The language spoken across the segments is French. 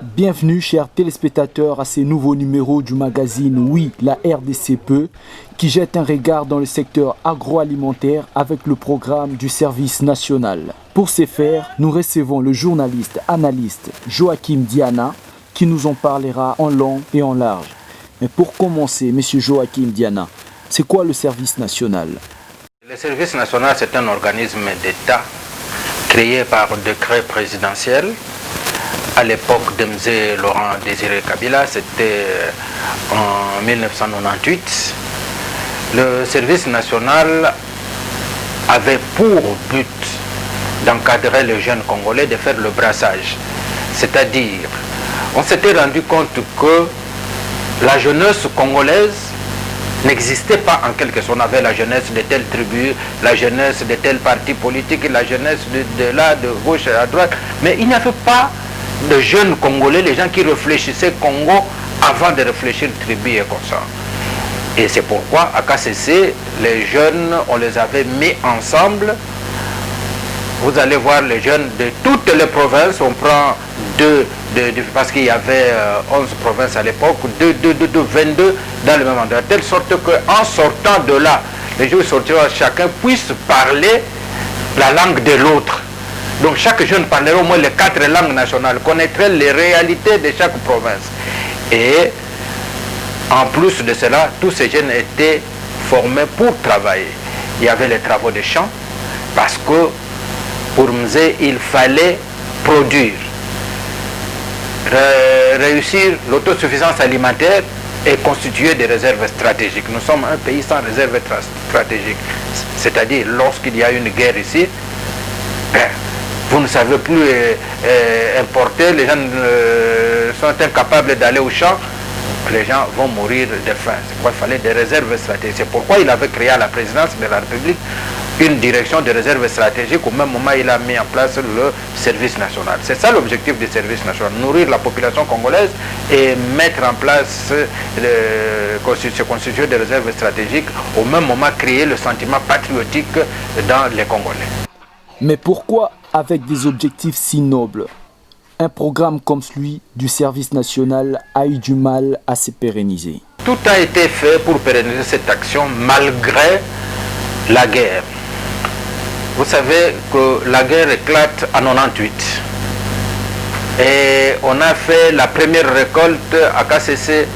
Bienvenue chers téléspectateurs à ce nouveau numéro du magazine Oui, la RDC peut, qui jette un regard dans le secteur agroalimentaire avec le programme du service national. Pour ce faire, nous recevons le journaliste analyste Joachim Diana qui nous en parlera en long et en large. Mais pour commencer, monsieur Joachim Diana, c'est quoi le service national? Le service national, c'est un organisme d'État créé par décret présidentiel. À l'époque de M. Laurent Désiré Kabila, c'était en 1998. Le service national avait pour but d'encadrer les jeunes Congolais, de faire le brassage. C'est-à-dire, on s'était rendu compte que la jeunesse congolaise n'existait pas en quelque sorte. On avait la jeunesse de telle tribu, la jeunesse de tel parti politique, la jeunesse de là, de gauche à droite, mais il n'y avait pas de jeunes Congolais, les gens qui réfléchissaient Congo avant de réfléchir tribu et comme ça. Et c'est pourquoi à KCC, les jeunes, on les avait mis ensemble. Vous allez voir les jeunes de toutes les provinces, on prend parce qu'il y avait 11 provinces à l'époque, 22 dans le même endroit, de telle sorte qu'en sortant de là, les jeunes sortiront, chacun puisse parler la langue de l'autre. Donc chaque jeune parlerait au moins les 4 langues nationales, connaîtrait les réalités de chaque province. Et en plus de cela, tous ces jeunes étaient formés pour travailler. Il y avait les travaux de champ, parce que pour Mzé, il fallait produire. Réussir l'autosuffisance alimentaire et constituer des réserves stratégiques. Nous sommes un pays sans réserve stratégique. C'est-à-dire, lorsqu'il y a une guerre ici, vous ne savez plus importer, les gens sont incapables d'aller au champ, les gens vont mourir de faim. C'est pourquoi il fallait des réserves stratégiques. C'est pourquoi il avait créé à la présidence de la République une direction de réserve stratégique. Au même moment, il a mis en place le service national. C'est ça l'objectif du service national, nourrir la population congolaise et mettre en place, se constituer des réserves stratégiques, au même moment créer le sentiment patriotique dans les Congolais. Mais pourquoi, avec des objectifs si nobles, un programme comme celui du service national a eu du mal à se pérenniser? Tout a été fait pour pérenniser cette action malgré la guerre. Vous savez que la guerre éclate en 98 et on a fait la première récolte à KCC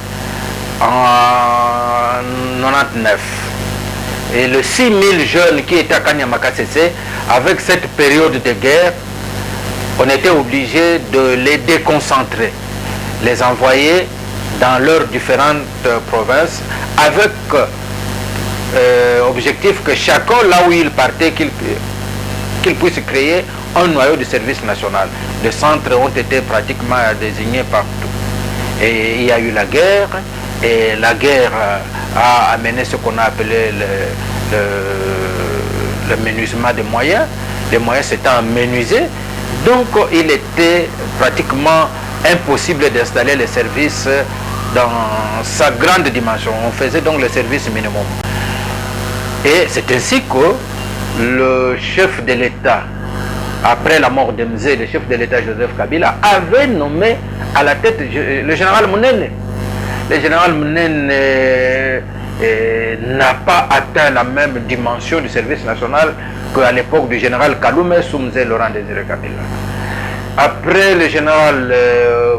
en 99. Et les 6000 jeunes qui étaient à Kanyama KCC, avec cette période de guerre, on était obligé de les déconcentrer, les envoyer dans leurs différentes provinces avec objectif que chacun, là où il partait, qu'il puisse créer un noyau de service national. Les centres ont été pratiquement désignés partout. Et il y a eu la guerre, et la guerre a amené ce qu'on a appelé le menuisement des moyens. Les moyens s'étant menuisés, donc il était pratiquement impossible d'installer les services dans sa grande dimension. On faisait donc le service minimum. Et c'est ainsi que le chef de l'État, après la mort de Mzé, le chef de l'État Joseph Kabila, avait nommé à la tête le général Mounene. Le général Mounene n'a pas atteint la même dimension du service national qu'à l'époque du général Kaloumé sous Mzé Laurent Désiré Kabila. Après le général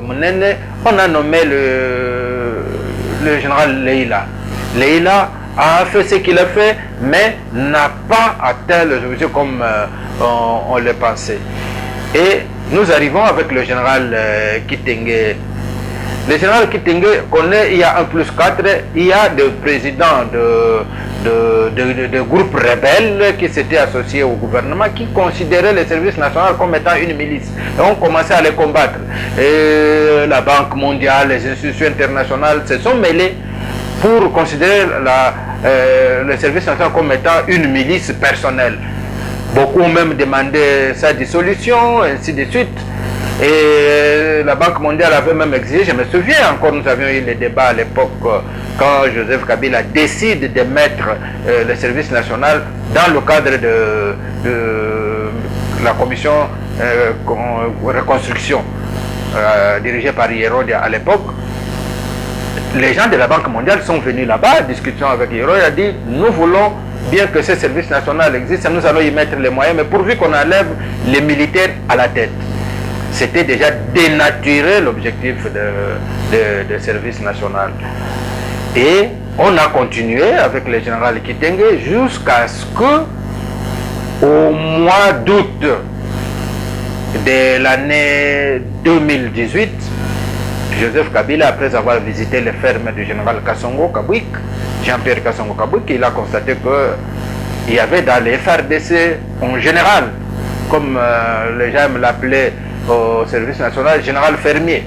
Mounene, on a nommé le général Leila. Leila a fait ce qu'il a fait, mais n'a pas atteint les objectifs comme on le pensait. Et nous arrivons avec le général Kitenge. Le général Kitenge connaît, il y a 1 plus 4, il y a des présidents de groupes rebelles qui s'étaient associés au gouvernement, qui considéraient le service national comme étant une milice. Et on commençait à les combattre. Et la Banque mondiale, les institutions internationales se sont mêlées pour considérer le service national comme étant une milice personnelle. Beaucoup ont même demandé sa dissolution, ainsi de suite. Et la Banque mondiale avait même exigé, je me souviens encore, nous avions eu les débats à l'époque quand Joseph Kabila décide de mettre le service national dans le cadre de la commission reconstruction. dirigé par Hérode à l'époque, les gens de la Banque mondiale sont venus là-bas, discussion avec Hérode, il a dit, nous voulons bien que ce service national existe, nous allons y mettre les moyens, mais pourvu qu'on enlève les militaires à la tête. C'était déjà dénaturer l'objectif de service national. Et on a continué avec le général Kitenge jusqu'à ce que, au mois d'août de l'année 2018, Joseph Kabila, après avoir visité les fermes du général Kassongo Kabwik, Jean-Pierre Kassongo Kabwik, il a constaté qu'il y avait dans les FARDC en général, comme les gens l'appelaient au service national, général fermier.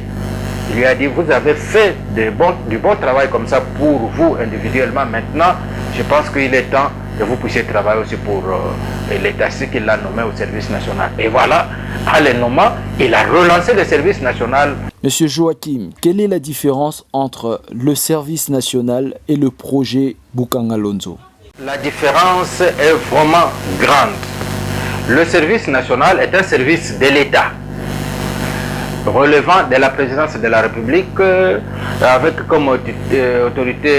Il lui a dit, vous avez fait du bon travail comme ça pour vous individuellement. Maintenant, je pense qu'il est temps que vous puissiez travailler aussi pour l'État, ce qu'il a nommé au service national. Et voilà, en le nommant, il a relancé le service national. Monsieur Joachim, quelle est la différence entre le service national et le projet Bukangalonzo? La différence est vraiment grande. Le service national est un service de l'État, relevant de la présidence de la République, avec comme autorité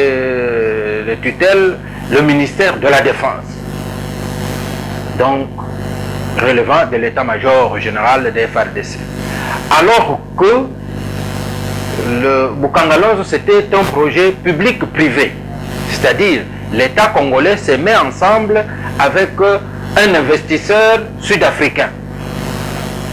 de tutelle le ministère de la Défense. Donc, relevant de l'état-major général des FARDC. Alors que le Bukangalonzo, c'était un projet public-privé. C'est-à-dire, l'État congolais se met ensemble avec un investisseur sud-africain.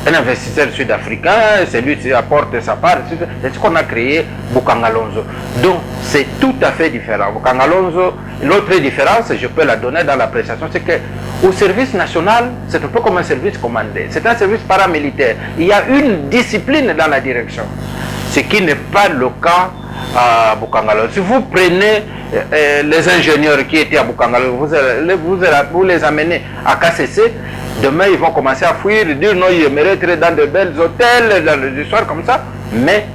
Un investisseur sud-africain, celui qui apporte sa part, c'est ce qu'on a créé Bukangalonzo. Donc c'est tout à fait différent. Bukangalonzo, l'autre différence, je peux la donner dans l'appréciation, c'est qu'au service national, c'est un peu comme un service commandé. C'est un service paramilitaire. Il y a une discipline dans la direction, ce qui n'est pas le cas à Bukangalonzo. Si vous prenez les ingénieurs qui étaient à Bukangalonzo, vous les amenez à KCC, demain, ils vont commencer à fuir, dire non, ils aimeraient être dans de belles hôtels, dans des histoires comme ça. Mais,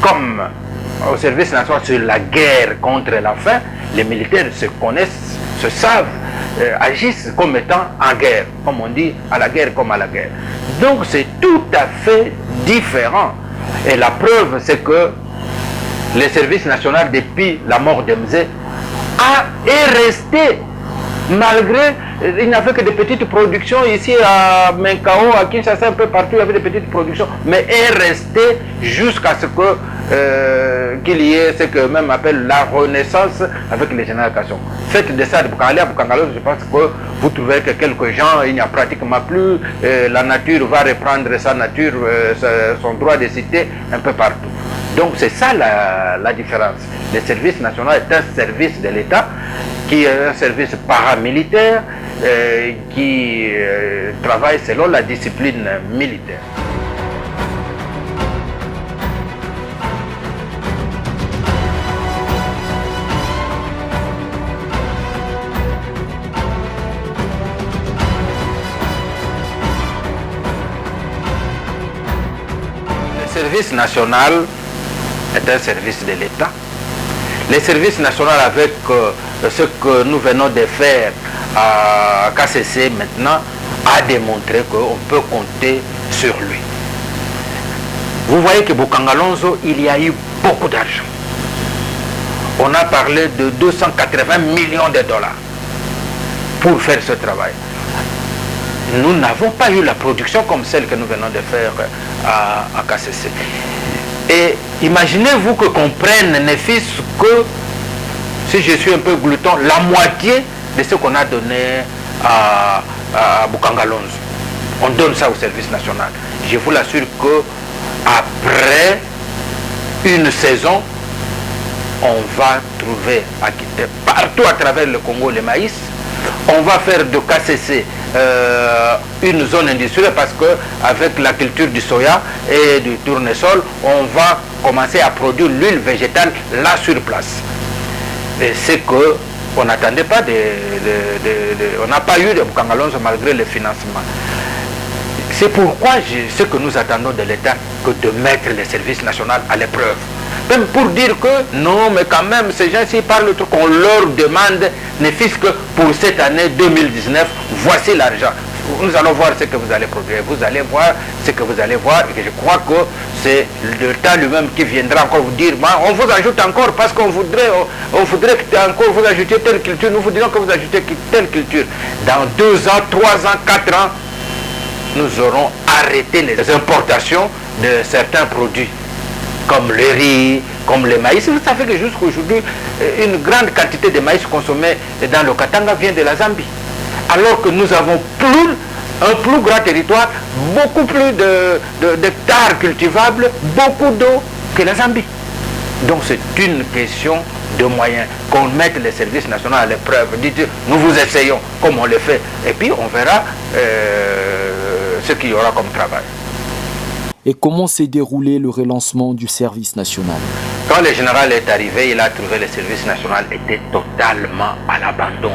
comme au service national, sur la guerre contre la faim, les militaires se connaissent, se savent, agissent comme étant en guerre. Comme on dit, à la guerre comme à la guerre. Donc, c'est tout à fait différent. Et la preuve, c'est que le service national, depuis la mort d'Emzé, est resté. Malgré, il n'y avait que des petites productions ici à Menkao, à Kinshasa, un peu partout, il y avait des petites productions, mais est resté jusqu'à ce que qu'il y ait ce que même appelle la renaissance avec les générations. Faites de ça de Bukangalonzo, je pense que vous trouverez que quelques gens, il n'y a pratiquement plus, la nature va reprendre sa nature, son droit de cité un peu partout. Donc c'est ça la différence. Le service national est un service de l'État qui est un service paramilitaire qui travaille selon la discipline militaire. Le service national est un service de l'État. Le service national avec ce que nous venons de faire à KCC maintenant a démontré qu'on peut compter sur lui. Vous voyez que Bukangalonzo, il y a eu beaucoup d'argent. On a parlé de 280 millions de dollars pour faire ce travail. Nous n'avons pas eu la production comme celle que nous venons de faire à KCC. Et imaginez-vous que qu'on prenne, ne fût-ce que, si je suis un peu glouton, la moitié de ce qu'on a donné à Bukangalonzo. On donne ça au service national. Je vous l'assure que après une saison, on va trouver partout à travers le Congo le maïs. On va faire de KCC une zone industrielle parce que avec la culture du soya et du tournesol, on va commencer à produire l'huile végétale là sur place. Et c'est que on n'attendait pas on n'a pas eu de Bukangalonzo malgré le financement. C'est pourquoi ce que nous attendons de l'État, que de mettre le service national à l'épreuve. Même pour dire que non, mais quand même, ces gens-ci parlent qu'on leur demande, ne fût-ce que pour cette année 2019, voici l'argent. nous allons voir ce que vous allez produire, vous allez voir ce que vous allez voir, et je crois que c'est le temps lui-même qui viendra encore vous dire, on vous ajoute encore parce qu'on voudrait, que encore vous ajoutiez telle culture, nous voudrions que vous ajoutiez telle culture. Dans 2 ans, 3 ans, 4 ans, nous aurons arrêté les importations de certains produits, comme le riz, comme le maïs. Vous savez que jusqu'à aujourd'hui, une grande quantité de maïs consommé dans le Katanga vient de la Zambie. Alors que nous avons un plus grand territoire, beaucoup plus d'hectares cultivables, beaucoup d'eau que la Zambie. Donc c'est une question de moyens, qu'on mette les services nationaux à l'épreuve. Dites, nous vous essayons comme on le fait, et puis on verra ce qu'il y aura comme travail. Et comment s'est déroulé le relancement du service national? Quand le général est arrivé, il a trouvé le service national était totalement à l'abandon.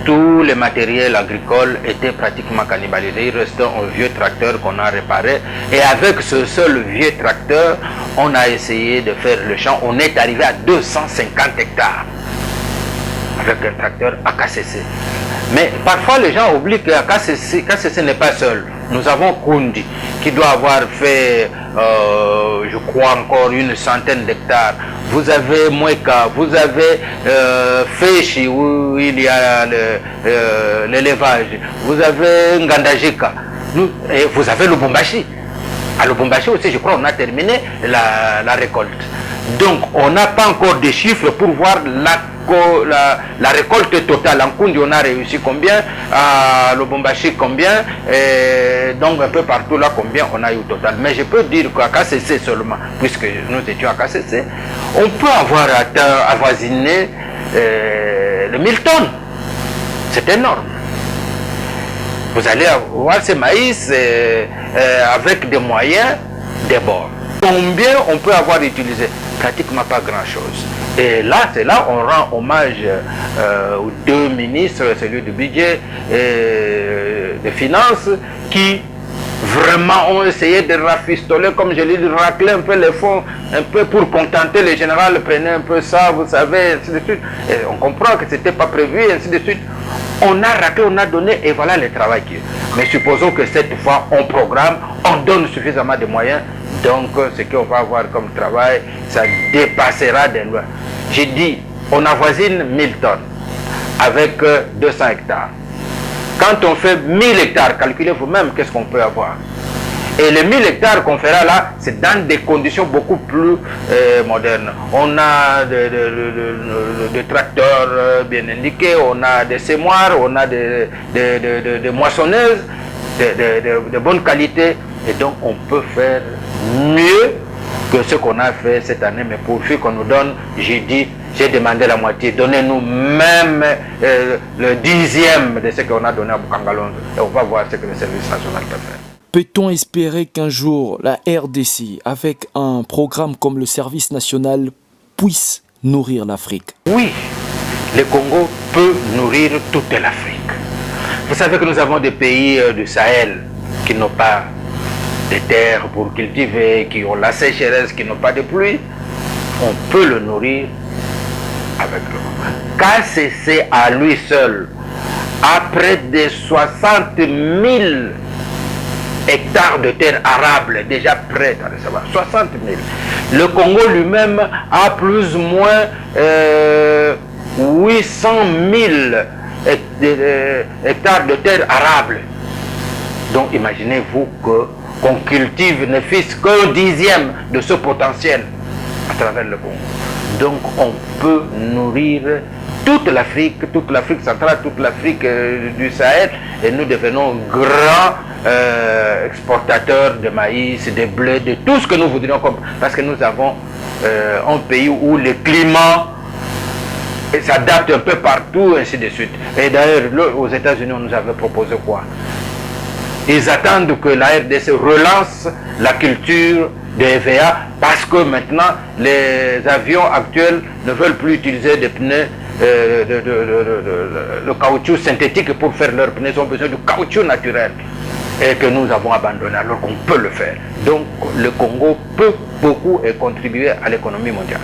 Tous les matériels agricoles étaient pratiquement cannibalisés. Il restait un vieux tracteur qu'on a réparé. Et avec ce seul vieux tracteur, on a essayé de faire le champ. On est arrivé à 250 hectares avec un tracteur AKCC. Mais parfois les gens oublient que KCC n'est pas seul. Nous avons Kundi qui doit avoir fait, je crois, encore 100 d'hectares. Vous avez Mweka, vous avez Feshi où il y a l'élevage. Vous avez Ngandajika. Et vous avez Lubumbashi. À Lubumbashi aussi, je crois, on a terminé la récolte. Donc, on n'a pas encore de chiffres pour voir la récolte totale. En Kundi, on a réussi combien, à Lubumbashi combien, et donc un peu partout là combien on a eu au total. Mais je peux dire qu'à KCC seulement, puisque nous étions à KCC, on peut avoir avoisiné le 1000 tonnes. C'est énorme. Vous allez avoir ces maïs avec des moyens des bords. Combien on peut avoir utilisé? Pratiquement pas grand-chose. Et là, c'est là on rend hommage aux 2 ministres, celui du budget et des finances, qui vraiment ont essayé de rafistoler, comme je l'ai dit, racler un peu les fonds, un peu pour contenter le général, prenez un peu ça, vous savez, ainsi de suite. Et on comprend que ce n'était pas prévu, ainsi de suite. On a raclé, on a donné, et voilà le travail qui est. Mais supposons que cette fois, on programme, on donne suffisamment de moyens, donc ce qu'on va avoir comme travail, ça dépassera des lois. J'ai dit, on avoisine 1000 tonnes avec 200 hectares. Quand on fait 1000 hectares, calculez vous-même qu'est-ce qu'on peut avoir. Et les 1000 hectares qu'on fera là, c'est dans des conditions beaucoup plus modernes. On a des tracteurs bien indiqués, on a des semoirs, on a des moissonneuses de bonne qualité. Et donc on peut faire mieux que ce qu'on a fait cette année. Mais pour ce qu'on nous donne, j'ai demandé la moitié. Donnez-nous même le 10e de ce qu'on a donné à Bukangalonzo. Et on va voir ce que le service national peut faire. Peut-on espérer qu'un jour la RDC, avec un programme comme le service national, puisse nourrir l'Afrique? Oui, le Congo peut nourrir toute l'Afrique. Vous savez que nous avons des pays du Sahel qui n'ont pas de terres pour cultiver, qui ont la sécheresse, qui n'ont pas de pluie. On peut le nourrir avec l'eau. KCC à lui seul a près de 60 000 hectares de terres arables déjà prêtes à recevoir. 60 000. Le Congo lui-même a plus ou moins 800 000 hectares de terres arables. Donc imaginez-vous qu'on cultive ne fût-ce qu'un 10e de ce potentiel à travers le Congo. Donc on peut nourrir toute l'Afrique centrale, toute l'Afrique du Sahel, et nous devenons grands exportateurs de maïs, de blé, de tout ce que nous voudrions, parce que nous avons un pays où le climat s'adapte un peu partout, ainsi de suite. Et d'ailleurs, aux États-Unis, on nous avait proposé quoi? Ils attendent que la RDC relance la culture de EVA, parce que maintenant, les avions actuels ne veulent plus utiliser des pneus le caoutchouc synthétique pour faire leurs pneus. Ils ont besoin du caoutchouc naturel, et que nous avons abandonné alors qu'on peut le faire. Donc le Congo peut beaucoup contribuer à l'économie mondiale.